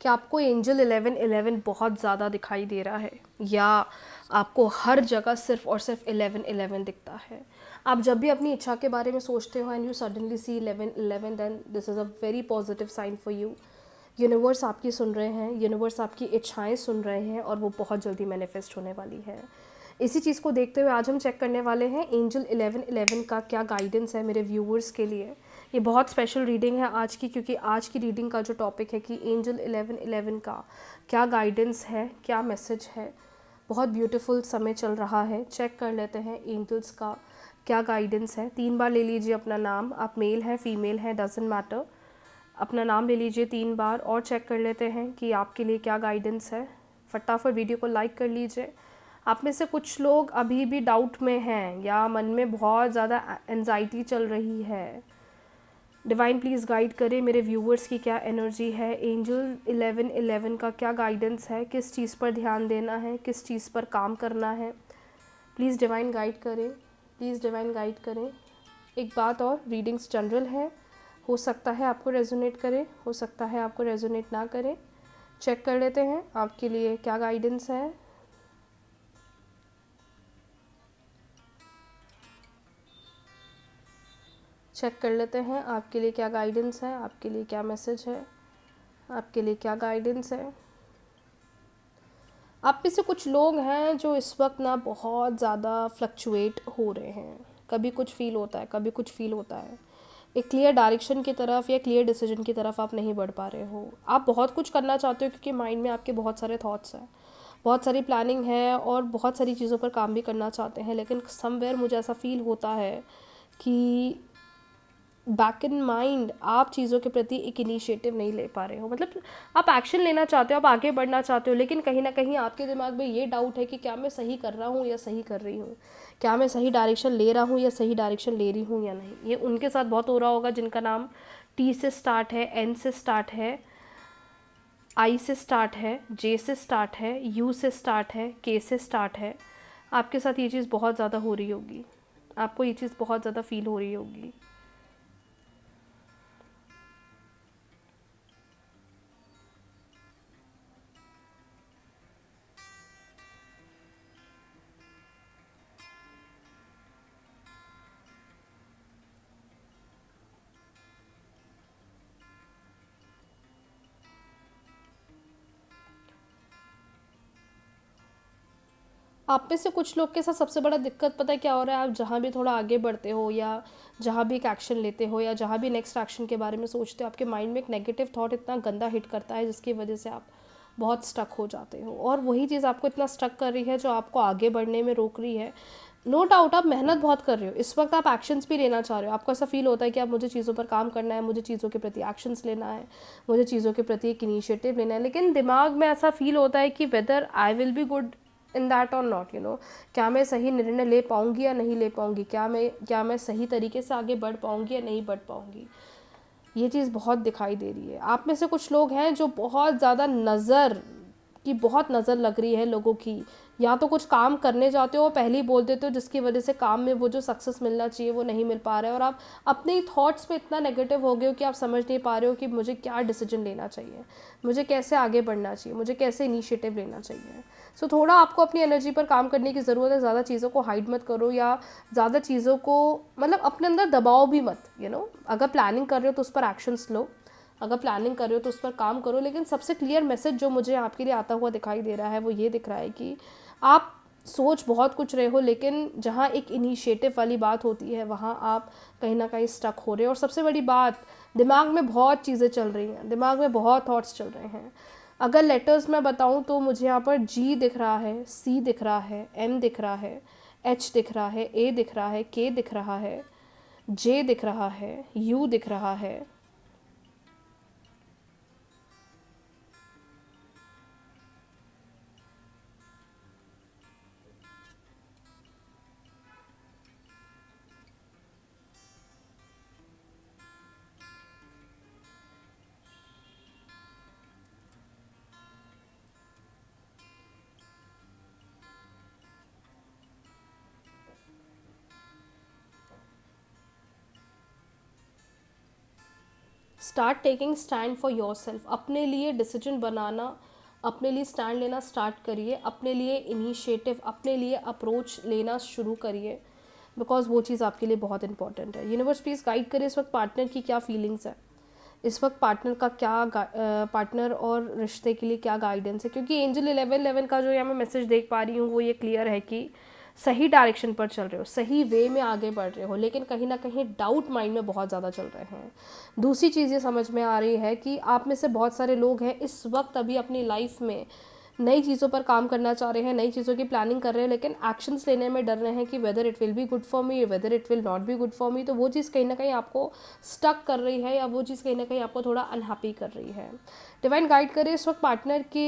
कि आपको एंजल 1111 बहुत ज़्यादा दिखाई दे रहा है, या आपको हर जगह सिर्फ और सिर्फ 1111 दिखता है। आप जब भी अपनी इच्छा के बारे में सोचते हो and you suddenly see 1111, then this is a very positive sign for you. Universe आपकी सुन रहे हैं, यूनिवर्स आपकी इच्छाएं सुन रहे हैं, और वो बहुत जल्दी मैनिफेस्ट होने वाली है। इसी चीज़ को देखते हुए आज हम चेक करने वाले हैं एंजल 1111 का क्या गाइडेंस है मेरे व्यूअर्स के लिए। ये बहुत स्पेशल रीडिंग है आज की, क्योंकि आज की रीडिंग का जो टॉपिक है कि एंजल 1111 का क्या गाइडेंस है, क्या मैसेज है। बहुत ब्यूटीफुल समय चल रहा है। चेक कर लेते हैं एंजल्स का क्या गाइडेंस है। 3 बार ले लीजिए अपना नाम, आप मेल हैं फीमेल हैं डजेंट मैटर, अपना नाम ले लीजिए 3 बार और चेक कर लेते हैं कि आपके लिए क्या गाइडेंस है। फटाफट वीडियो को लाइक कर लीजिए। आप में से कुछ लोग अभी भी डाउट में हैं या मन में बहुत ज़्यादा एंजाइटी चल रही है। डिवाइन प्लीज़ गाइड करें मेरे व्यूअर्स की क्या एनर्जी है, एंजल 1111 का क्या गाइडेंस है, किस चीज़ पर ध्यान देना है, किस चीज़ पर काम करना है। प्लीज़ डिवाइन गाइड करें, प्लीज़ डिवाइन गाइड करें। एक बात और, रीडिंग्स जनरल है, हो सकता है आपको रेजोनेट करे, हो सकता है आपको रेजोनेट ना करे। चेक कर लेते हैं आपके लिए क्या गाइडेंस है। चेक कर लेते हैं आपके लिए क्या गाइडेंस है, आपके लिए क्या मैसेज है, आपके लिए क्या गाइडेंस है। आप में से कुछ लोग हैं जो इस वक्त ना बहुत ज़्यादा फ्लक्चुएट हो रहे हैं। कभी कुछ फील होता है, कभी कुछ फील होता है। एक क्लियर डायरेक्शन की तरफ या क्लियर डिसीजन की तरफ आप नहीं बढ़ पा रहे हो। आप बहुत कुछ करना चाहते हो क्योंकि माइंड में आपके बहुत सारे थॉट्स हैं, बहुत सारी प्लानिंग है और बहुत सारी चीज़ों पर काम भी करना चाहते हैं, लेकिन समवेयर मुझे ऐसा फील होता है कि बैक इन माइंड आप चीज़ों के प्रति एक इनिशिएटिव नहीं ले पा रहे हो। मतलब आप एक्शन लेना चाहते हो, आप आगे बढ़ना चाहते हो, लेकिन कहीं ना कहीं आपके दिमाग में ये डाउट है कि क्या मैं सही कर रहा हूँ या सही कर रही हूँ, क्या मैं सही डायरेक्शन ले रहा हूँ या सही डायरेक्शन ले रही हूँ या नहीं। ये उनके साथ बहुत हो रहा होगा जिनका नाम टी से स्टार्ट है, एन से स्टार्ट है, आई से स्टार्ट है, जे से स्टार्ट है, यू से स्टार्ट है, के से स्टार्ट है। आपके साथ ये चीज़ बहुत ज़्यादा हो रही होगी, आपको ये चीज़ बहुत ज़्यादा फील हो रही होगी। आप में से कुछ लोग के साथ सबसे बड़ा दिक्कत पता है क्या हो रहा है, आप जहाँ भी थोड़ा आगे बढ़ते हो या जहाँ भी एक एक्शन लेते हो या जहाँ भी नेक्स्ट एक्शन के बारे में सोचते हो, आपके माइंड में एक नेगेटिव थॉट इतना गंदा हिट करता है जिसकी वजह से आप बहुत स्टक हो जाते हो, और वही चीज़ आपको इतना स्टक कर रही है जो आपको आगे बढ़ने में रोक रही है। नो डाउट आप मेहनत बहुत कर रहे हो, इस वक्त आप एक्शंस भी लेना चाह रहे हो, आपको ऐसा फील होता है कि आप मुझे चीज़ों पर काम करना है, मुझे चीज़ों के प्रति एक्शंस लेना है, मुझे चीज़ों के प्रति एक इनिशिएटिव लेना है, लेकिन दिमाग में ऐसा फील होता है कि whether I will be good in that और नॉट, यू नो, क्या मैं सही निर्णय ले पाऊँगी या नहीं ले पाऊँगी, क्या मैं सही तरीके से आगे बढ़ पाऊँगी या नहीं बढ़ पाऊँगी। ये चीज़ बहुत दिखाई दे रही है। आप में से कुछ लोग हैं जो बहुत ज़्यादा बहुत नज़र लग रही है लोगों की, या तो कुछ काम करने जाते हो और पहले ही बोल देते हो जिसकी वजह से काम में वो जो सक्सेस मिलना चाहिए वो नहीं मिल पा रहा है, और आप अपने ही थॉट्स में इतना नेगेटिव हो गए हो कि आप समझ नहीं पा रहे हो कि मुझे क्या डिसीजन लेना चाहिए, मुझे कैसे आगे बढ़ना चाहिए, मुझे कैसे इनिशिएटिव लेना चाहिए। सो थोड़ा आपको अपनी एनर्जी पर काम करने की ज़रूरत है। ज़्यादा चीज़ों को हाइड मत करो, या ज़्यादा चीज़ों को मतलब अपने अंदर दबाओ भी मत, अगर प्लानिंग कर रहे हो तो उस पर एक्शंस लो, अगर प्लानिंग कर रहे हो तो उस पर काम करो। लेकिन सबसे क्लियर मैसेज जो मुझे आपके लिए आता हुआ दिखाई दे रहा है वो ये दिख रहा है कि आप सोच बहुत कुछ रहे हो, लेकिन जहाँ एक इनिशिएटिव वाली बात होती है वहाँ आप कहीं ना कहीं स्टक हो रहे हो। और सबसे बड़ी बात, दिमाग में बहुत चीज़ें चल रही हैं, दिमाग में बहुत थॉट्स चल रहे हैं। अगर लेटर्स मैं बताऊँ तो मुझे यहाँ पर जी दिख रहा है, सी दिख रहा है, एम दिख रहा है, एच दिख रहा है, ए दिख रहा है, के दिख रहा है, जे दिख रहा है, यू दिख रहा है। Start taking stand for your self, अपने लिए डिसीजन बनाना, अपने लिए स्टैंड लेना स्टार्ट करिए, अपने लिए इनिशिएटिव, अपने लिए अप्रोच लेना शुरू करिए, बिकॉज वो चीज़ आपके लिए बहुत इंपॉर्टेंट है। यूनिवर्स प्लीज़ गाइड करिए इस वक्त पार्टनर की क्या फीलिंग्स है, इस वक्त पार्टनर का क्या पार्टनर और रिश्ते के लिए क्या गाइडेंस है, क्योंकि एंजल 1111 का जो यहाँ मैं मैसेज देख पा रही हूँ वो ये क्लियर है कि सही डायरेक्शन पर चल रहे हो, सही वे में आगे बढ़ रहे हो, लेकिन कहीं ना कहीं डाउट माइंड में बहुत ज़्यादा चल रहे हैं। दूसरी चीज़ ये समझ में आ रही है कि आप में से बहुत सारे लोग हैं इस वक्त अभी अपनी लाइफ में नई चीज़ों पर काम करना चाह रहे हैं, नई चीज़ों की प्लानिंग कर रहे हैं, लेकिन एक्शंस लेने में डर रहे हैं कि whether it will be good for me, whether it will not be good for me. तो वो चीज़ कहीं ना कहीं आपको स्टक कर रही है, या वो चीज़ कहीं ना कहीं आपको थोड़ा अनहैप्पी कर रही है। डिवाइन गाइड करे इस वक्त पार्टनर के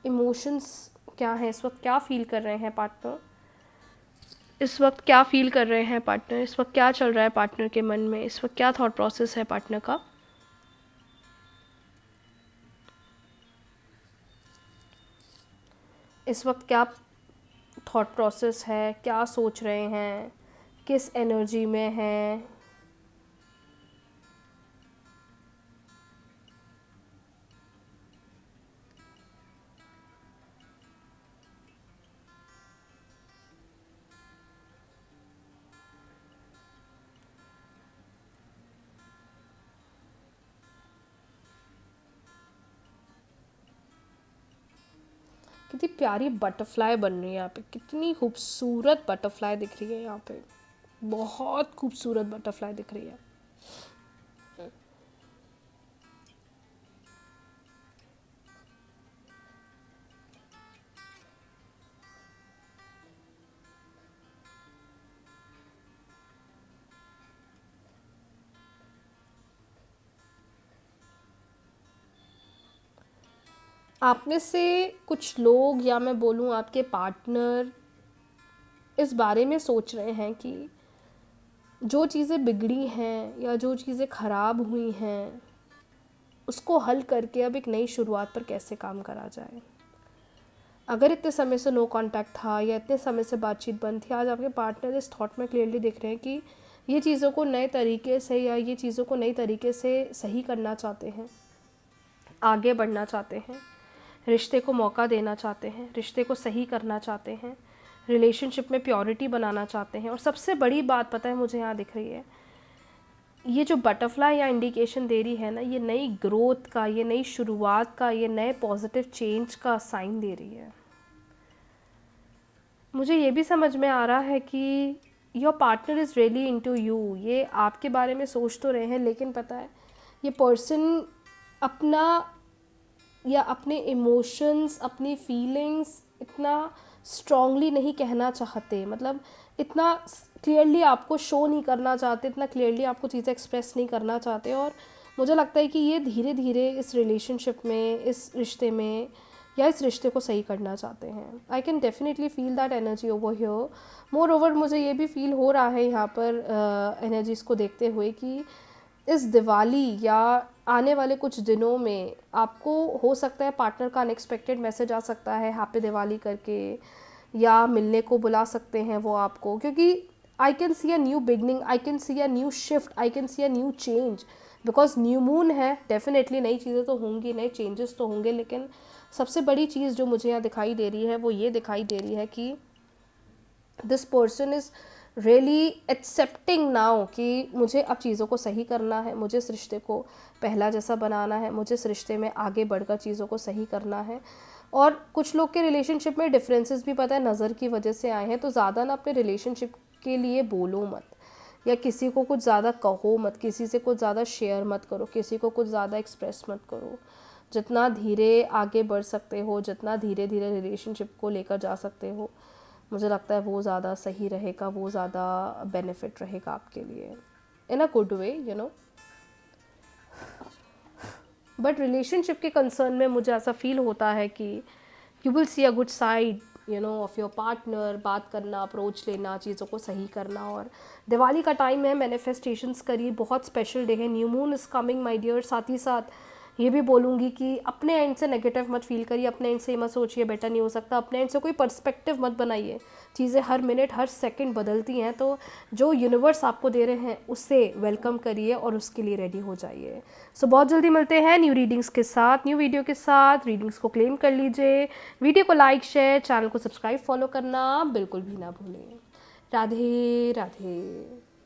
इमोशंस क्या हैं, इस वक्त क्या फील कर रहे हैं पार्टनर, इस वक्त क्या फील कर रहे हैं पार्टनर, इस वक्त क्या चल रहा है पार्टनर के मन में, इस वक्त क्या थॉट प्रोसेस है पार्टनर का। इस वक्त क्या थॉट प्रोसेस है, क्या सोच रहे हैं, किस एनर्जी में हैं। कितनी प्यारी बटरफ्लाई बन रही है यहाँ पे, कितनी खूबसूरत बटरफ्लाई दिख रही है यहाँ पे, बहुत खूबसूरत बटरफ्लाई दिख रही है। आप में से कुछ लोग, या मैं बोलूँ आपके पार्टनर, इस बारे में सोच रहे हैं कि जो चीज़ें बिगड़ी हैं या जो चीज़ें ख़राब हुई हैं उसको हल करके अब एक नई शुरुआत पर कैसे काम करा जाए। अगर इतने समय से नो कांटेक्ट था या इतने समय से बातचीत बंद थी, आज आपके पार्टनर इस थॉट में क्लियरली दिख रहे हैं कि ये चीज़ों को नए तरीके से, या ये चीज़ों को नई तरीके से सही करना चाहते हैं, आगे बढ़ना चाहते हैं, रिश्ते को मौका देना चाहते हैं, रिश्ते को सही करना चाहते हैं, रिलेशनशिप में प्योरिटी बनाना चाहते हैं। और सबसे बड़ी बात पता है मुझे यहाँ दिख रही है, ये जो बटरफ्लाई या इंडिकेशन दे रही है ना, ये नई ग्रोथ का, ये नई शुरुआत का, ये नए पॉजिटिव चेंज का साइन दे रही है। मुझे ये भी समझ में आ रहा है कि your partner is really into you. ये आपके बारे में सोच तो रहे हैं, लेकिन पता है ये पर्सन अपना या अपने इमोशंस, अपनी फीलिंग्स इतना स्ट्रांगली नहीं कहना चाहते, मतलब इतना क्लियरली आपको शो नहीं करना चाहते, इतना क्लियरली आपको चीज़ें एक्सप्रेस नहीं करना चाहते। और मुझे लगता है कि ये धीरे धीरे इस रिलेशनशिप में, इस रिश्ते में, या इस रिश्ते को सही करना चाहते हैं। I can definitely feel that energy over here. More over मुझे ये भी फील हो रहा है यहाँ पर एनर्जीज़ को देखते हुए कि इस दिवाली या आने वाले कुछ दिनों में आपको हो सकता है पार्टनर का अनएक्सपेक्टेड मैसेज आ सकता है हैप्पी दिवाली करके, या मिलने को बुला सकते हैं वो आपको, क्योंकि I can see a new beginning, I can see a new shift, I can see a new change, because new moon है। डेफिनेटली नई चीज़ें तो होंगी, नए चेंजेस तो होंगे, लेकिन सबसे बड़ी चीज़ जो मुझे यहाँ दिखाई दे रही है वो ये दिखाई दे रही है कि this person is really accepting now कि मुझे अब चीज़ों को सही करना है, मुझे इस रिश्ते को पहला जैसा बनाना है, मुझे इस रिश्ते में आगे बढ़कर चीज़ों को सही करना है। और कुछ लोग के रिलेशनशिप में डिफरेंसेस भी पता है नज़र की वजह से आए हैं, तो ज़्यादा ना अपने रिलेशनशिप के लिए बोलो मत, या किसी को कुछ ज़्यादा कहो मत, किसी से कुछ ज़्यादा शेयर मत करो, किसी को कुछ ज़्यादा एक्सप्रेस मत करो। जितना धीरे आगे बढ़ सकते हो, जितना धीरे धीरे रिलेशनशिप को लेकर जा सकते हो, मुझे लगता है वो ज़्यादा सही रहेगा, वो ज़्यादा बेनिफिट रहेगा आपके लिए, in a good way, you know. But relationship के कंसर्न में मुझे ऐसा फील होता है कि you will see a good side, you know, of your partner. बात करना, अप्रोच लेना, चीज़ों को सही करना। और दिवाली का टाइम है, मैनिफेस्टेशंस करिए, बहुत स्पेशल डे है, new moon is coming my dear. साथ ही साथ ये भी बोलूँगी कि अपने एंड से नेगेटिव मत फील करिए, अपने एंड से ये मत सोचिए बेटर नहीं हो सकता, अपने एंड से कोई पर्सपेक्टिव मत बनाइए। चीज़ें हर मिनट हर सेकंड बदलती हैं, तो जो यूनिवर्स आपको दे रहे हैं उससे वेलकम करिए और उसके लिए रेडी हो जाइए। सो बहुत जल्दी मिलते हैं न्यू रीडिंग्स के साथ, न्यू वीडियो के साथ। रीडिंग्स को क्लेम कर लीजिए, वीडियो को लाइक शेयर, चैनल को सब्सक्राइब फॉलो करना बिल्कुल भी ना भूलें। राधे राधे।